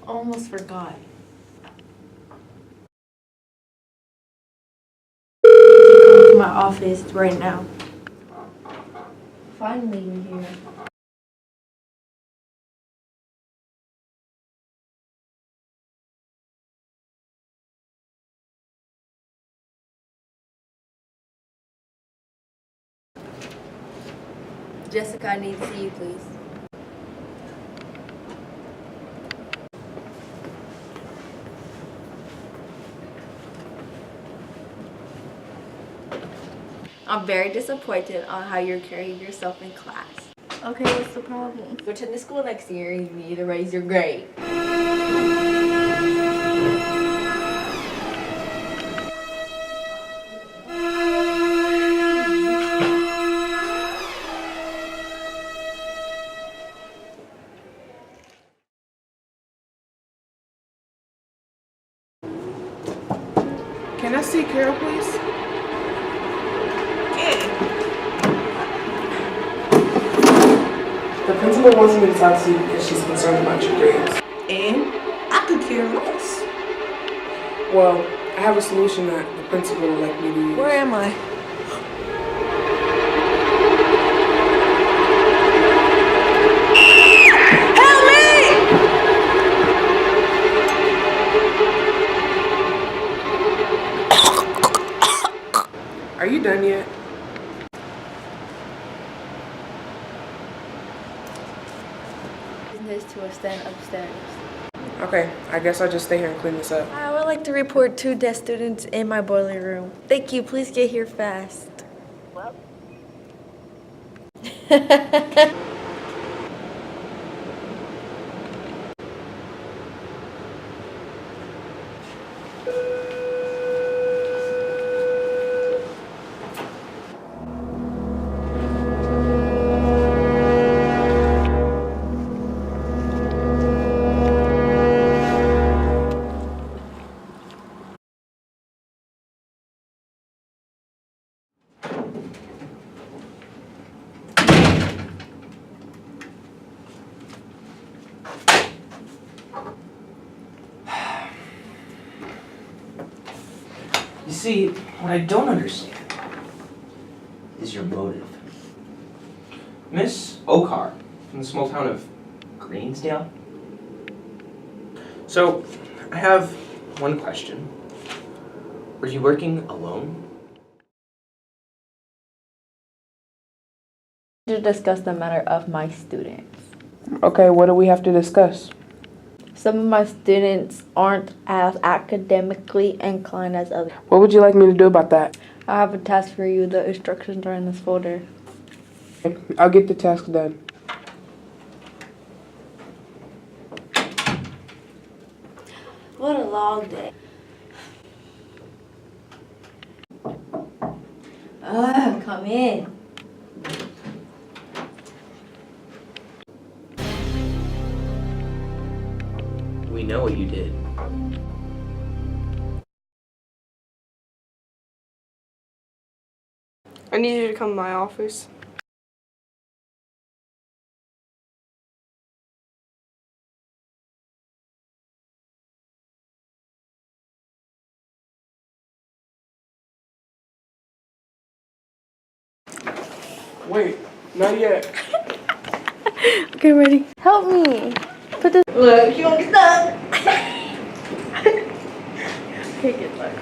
Almost forgot. My office right now. Finally, you're here. Jessica, I need to see you, please. I'm very disappointed on how you're carrying yourself in class. Okay, what's the problem? Go to the school next year and you need to raise your grade. Can I see Carol, please? The principal wants me to talk to you because she's concerned about your grades. And I could care less. Well, I have a solution that the principal would like me to use. Where am I? Are you done yet? Business to extend upstairs. Okay, I guess I'll just stay here and clean this up. I would like to report 2 desk students in my boiler room. Thank you. Please get here fast. Well. You see, what I don't understand is your motive. Miss Okar, from the small town of Greensdale. So, I have one question. Were you working alone? To discuss the matter of my students. Okay, what do we have to discuss? Some of my students aren't as academically inclined as others. What would you like me to do about that? I have a task for you. The instructions are in this folder. I'll get the task done. What a long day. Come in. We know what you did. I need you to come to my office. Wait, not yet. Okay, ready? Help me. Put this. Look, you won't get stuck. Okay, good luck.